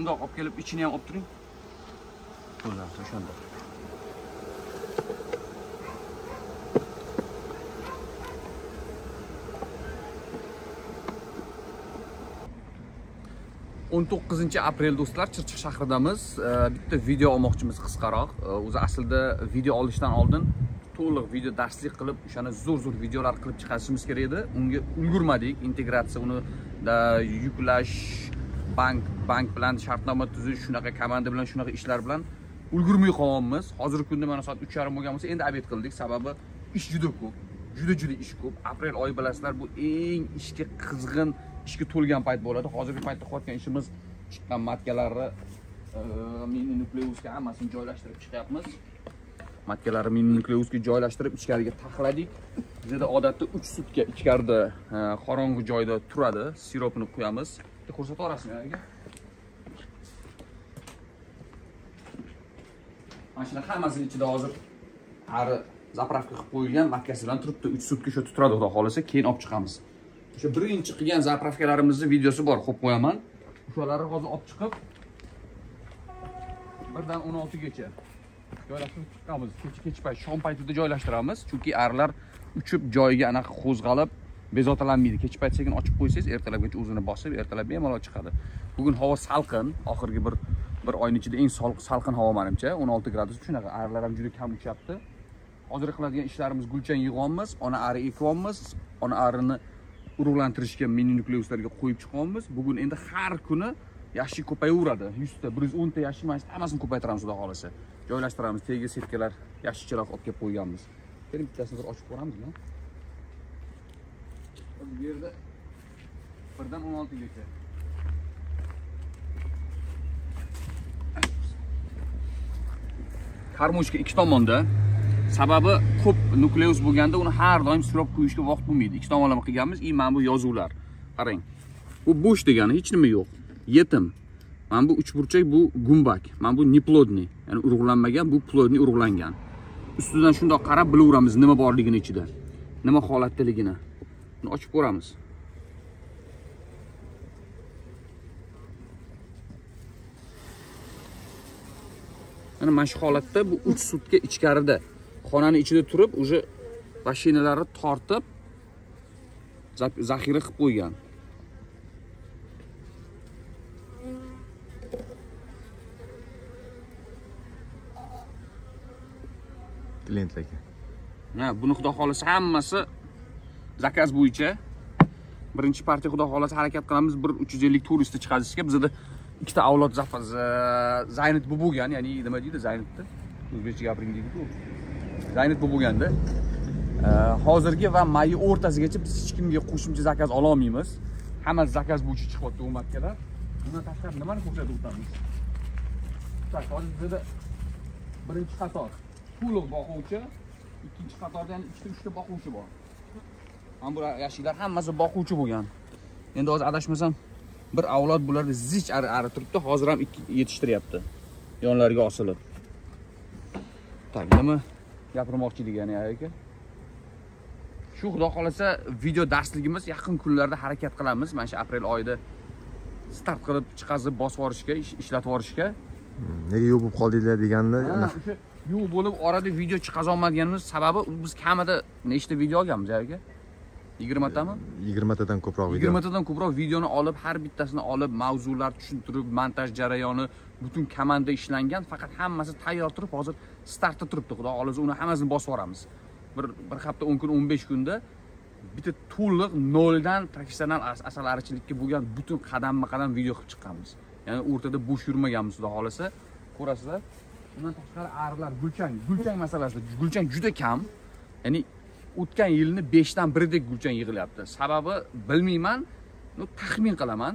shundoq olib kelib ichini ham olib turing. Bo'ladi, o'shanda. o'n 9-aprel do'stlar, Chirchiq shahridamiz. Bitta video olmoqchimiz qisqaroq. O'zi aslida video olishdan oldin to'liq video darslik qilib, o'shani zo'r videolar qilib chiqarishimiz kerak edi. Unga ulgurmadik. Integratsiya, uni yuklash, bank bilan shartnoma tuzish, shunaqa komanda bilan, shunaqa ishlar bilan ulgurmay qolyapmiz. Hozirgi kunda mana soat 3:30 bo'lgan bo'lsa, endi obed qildik. Sababi ish juda ko'p. Juda ish ko'p. Aprel oyi bilasizlar, bu eng ishga qizg'in, ishga to'lgan payt bo'ladi. Hozirgi paytda qilayotgan ishimiz chiqqan matkalarni mini nukleusga hammasini joylashtirib chiqyapmiz. Matkalarni mini nukleusga joylashtirib ichkariga taxladik. Bizda odatda 3 sutka ichkarida qorong'u joyda turadi. Siropini qo'yamiz. Ko'rsata olasizmi aka? Mana shuna hammasini ichida hozir ari zapravka qilib qo'yilgan matkasi bilan turibdi. 3 sutka shu turadi, xudo xolasa, keyin olib chiqamiz. O'sha birinchi qilgan zapravkalarimizni videosi bor, qo'yib qo'yaman. O'shalarni hozir olib chiqib 1dan 16 gacha joylashtirib chiqamiz. Kech payt, shom paytida joylashtiramiz, chunki arilar uchib joyiga anaqa qo'zg'alib bezotalanmaydi. Kech payt sekin ochib qo'ysangiz, ertalabgacha o'zini bosib, ertalab bemalol chiqadi. Bugun havo salqin, oxirgi bir oyning ichida eng salqin havo menimcha, 16 gradus. Shunaqa arilar ham juda kam uchyapti. Hozir qiladigan ishlarimiz gulchan yig'yapmiz, ona ari ekyapmiz, ona arini urug'lantirishga mini nukleuslarga qo'yib chiqamiz. Bugun endi har kuni yashik ko'payaveradi. 100 ta, 110 ta yashik mana hammasini ko'paytiramiz, xudo xolasa. Joylashtiramiz, tagiga setkalar, yashikchalar olib kelib qo'yganmiz. Keling, bittasini bir ochib ko'ramizmi? Bu yerda 1dan 16 gacha. Karmoshka ikki tomonda. Sababi ko'p nukleus bo'lganda uni har doim sirop qo'yishga vaqt bo'lmaydi. Ikki tomonlama qilganmiz. Mana bu yozuvlar. Qarang. Bu bo'sh degani hech nima yo'q. Yetim. Mana bu uchburchak, bu gumbak. Mana bu neplodniy, ya'ni urug'lanmagan, bu plodniy urug'langan. Ustidan shundoq qarab bilaveramiz nima borligini ichida. Nima holatdaligini. Buni ochib ko'ramiz. Mana shu holatda bu 3 sutka ichkarida xonani ichida turib, o'sha mashinalarni tortib zaxira qilib qo'ygan. Klientlarga. Buni xudo xolasa hammasi zakaz bo'yicha. Birinchi partiya xudo xolasa harakat qilamiz, 350-400 ta chiqazishga. Bizda ikkita avlod Zaynat bo'lgan, ya'ni nima deydi Zaynatda? O'zbekcha gapiring deydi-ku. Zaynat bo'lganda. Hozirgi va may o'rtasigacha biz hech kimga qo'shimcha zakaz ola olmaymiz. Hamma zakaz bo'yicha chiqyapti u matkalar. Bundan tashqari nimani ko'rsatib o'tamiz? Tak, hozir bizda birinchi qator to'liq boquvchi, ikkinchi qatorda yana 2-3 ta boquvchi bor. Mana bu yashiklar hammasi boquvchi bo'lgan. Endi hozir adashmasam bir avlod bularni zich ari turibdi, hozir ham yetishtiryapti. Yonlariga osilib. Tak, nima gapirmoqchi degani aka? Shu xudo xolasa video darsligimiz yaqin kunlarda harakat qilamiz. Mana shu aprel oyida start qilib chiqazib bosib yorishga, ishlatib yorishga. Nega yo'q bo'lib qoldinglar deganda? O'sha yo'q bo'lib orada video chiqaza olmaganimiz sababi biz kamida nechta video olganmiz aka? 20 tami? 20 tadan ko'proq video. 20 tadan ko'proq videoni olib, har bittasini olib, mavzular tushuntirib, montaj jarayoni, butun komanda ishlangan, faqat hammasi tayyor turib, hozir startda turibdi. Xudo xolasa uni hammasini bosib yoramiz. Bir hafta 10 kun, 15 kunda bitta to'liq noldan professional asalarichilikka bo'lgan butun qadamma-qadam video qilib chiqqanmiz. Ya'ni o'rtada bo'sh yurmaganmiz, xudo xolasa. Ko'rasizlar. Undan tashqari arilar, gulchang masalasida gulchang juda kam. Ya'ni o'tgan yilni 5 dan 1 dek gulchang yig'ilyapti. Sababi bilmayman, taxmin qilaman.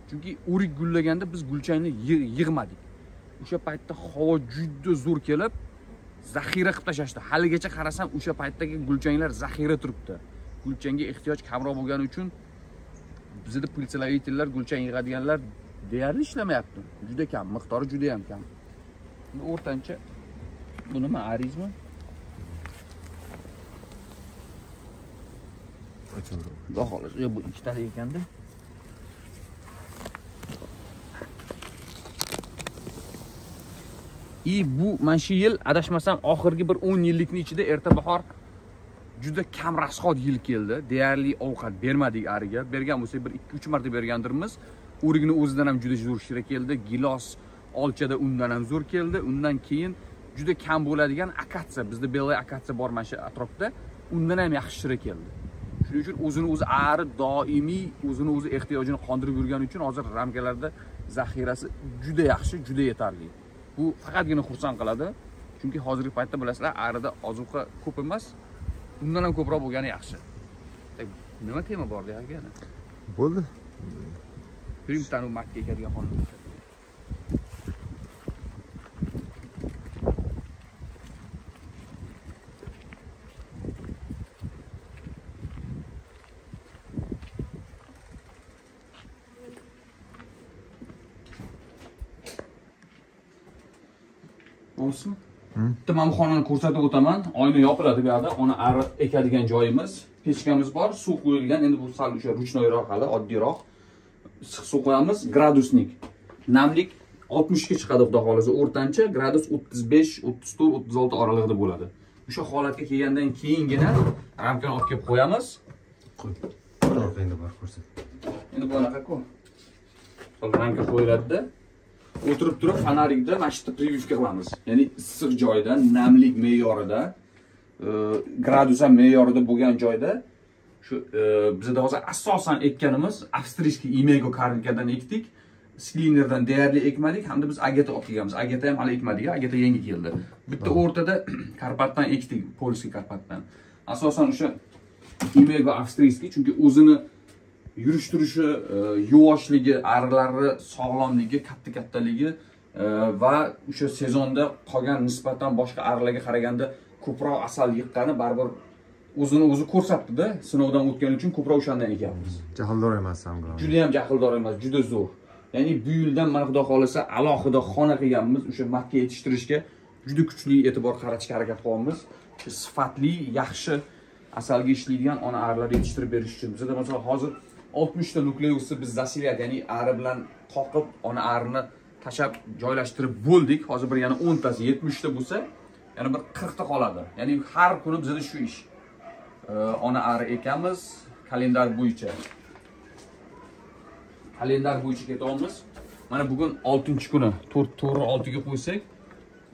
Chunki o'rik gullaganda biz gulchangni yig'madik. O'sha paytda havo juda zo'r kelib, zaxira qilib tashashdi. Haligacha qarasam, o'sha paytdagi gulchanglar zaxira turibdi. Gulchangga ehtiyoj kamroq bo'lgani uchun bizda pulselavitellar, gulchang yig'adiganlar deyarli ishlamayapti. Juda kam, miqdori juda ham kam. O'rtancha bu nima arizmi? Xudo xolasa, bu ikkitalik ekanda. bu mana shu yil adashmasam oxirgi bir 10 yillikning ichida erta bahor juda kam rasxod yil keldi. Deyarli ovqat bermadik ariga. Bergan bo'lsak bir 2-3 marta bergandirmiz. O'rigini o'zidan ham juda zo'r shira keldi. Gilos, olchada undan ham zo'r keldi. Undan keyin juda kam bo'ladigan akatsiya, bizda belay akatsiya bor mana shu atrofda, undan ham yaxshi shira keldi. Shuning uchun o'zini o'zi ari doimiy o'zini o'zi ehtiyojini qondirib yurgani uchun hozir ramkalarda zaxirasi juda yaxshi, juda yetarli. Bu faqatgina xursand qiladi. Chunki hozirgi paytda bilasizlar, arida ozuqa ko'p emas. Undan ham ko'proq bo'lgani yaxshi. Nima tema bor deyapti yana? Bo'ldi. Primtanu makka ekadigan xonim. Bo'lsin. Bitta mana bu xonani ko'rsatib o'taman. Oyna yopiladi bu yerda. Ona ari ekadigan joyimiz, pechkamiz bor, suv qo'yilgan. Endi bu sal o'sha ruchnoyroq hali, oddiyroq. Issiq suv qo'yamiz, gradusnik. Namlik 60 ga chiqadi xudo xolasa. O'rtancha gradus 35, 34, 36 oralig'ida bo'ladi. O'sha holatga kelgandan keyingina ramkani olib kelib qo'yamiz. Endi bor ko'rsat. Endi bu anaqa-ku. Ramka qo'yiladi-da. O'tirib turib fanarikda mana shu prevyuska qilamiz. Ya'ni issiq joyda, namlik me'yorida, gradus ham me'yorida bo'lgan joyda shu bizda hozir asosan ekkanimiz avstriyskiy Imego karnikadan ekdik. Sklinerdan deyarli ekmadik, hamda biz agata olib kelganmiz. Agata ham hali ekmadik, agata yangi keldi. Bitta o'rtada Karpatdan ekdik, polskiy Karpatdan. Asosan o'sha Imego avstriyskiy, chunki o'zini yurish turishi, yuvoshligi, arilarni sog'lomligi, kattaligi va o'sha sezonda qolgan nisbatan boshqa arilarga qaraganda ko'proq asal yiqqani baribir o'zini o'zi ko'rsatdi-da, sinovdan o'tgani uchun ko'proq o'shandan ekanmiz. Jahldor emas ham. Juda ham jahldor emas, juda zo'r. Ya'ni bu yildan mana xudo xolasa alohida xona qilganmiz, o'sha makka yetishtirishga juda kuchli e'tibor qaratishga harakat qilyapmiz. Sifatli, yaxshi asalga ishlaydigan ona arilar yetishtirib berish uchun. Bizda masalan hozir 60 ta nukleusni biz zasiliyat, ya'ni ari bilan qoqib, ona arini tashab joylashtirib bo'ldik. Hozir bir yana 10 tasi 70 ta bo'lsa, yana bir 40 ta qoladi. Ya'ni har kuni bizda shu ish. Ona ari ekamiz, kalendar bo'yicha. Kalendar bo'yicha ketyapmiz. Mana bugun 6-kuni, 4-6 ga qo'ysak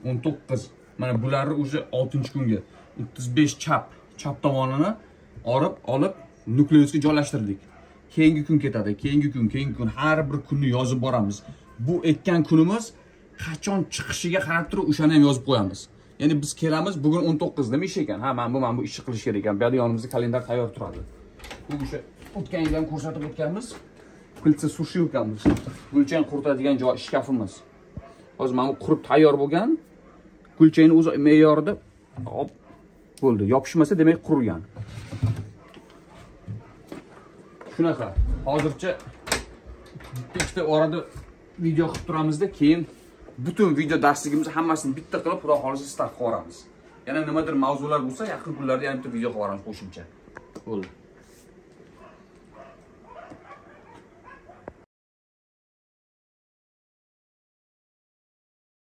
19. Mana bularni o'sha 6-kunga 35 chap tomonini olib nukleusga joylashtirdik. Keyingi kun ketadi, keyingi kun har bir kunni yozib boramiz. Bu ekkan kunimiz qachon chiqishiga qarab turib o'shani ham yozib qo'yamiz. Ya'ni biz kelamiz, bugun 19 nima ish ekan? Ha, mana bu ishni qilish kerak ekan. Bu yerda yonimizda kalendar tayyor turadi. Bu o'sha o'tgan yil ham ko'rsatib o'tganmiz. Pilcha sushilkamiz. Gulchang quritadigan joy shkafimiz. Hozir mana bu qurib tayyor bo'lgan. Gulchangni o'zi me'yorida hop bo'ldi. Yopishmasa demak qurigan. Shunaqa. Hozircha ikkita orada video qilib turamizda, keyin butun video darsligimizni hammasini bitta qilib xudo xolisa start qilib yuboramiz. Yana nimadir mavzular bo'lsa, yaqin kunlarda yana bitta video qilib yuboramiz qo'shimcha. Bo'ldi.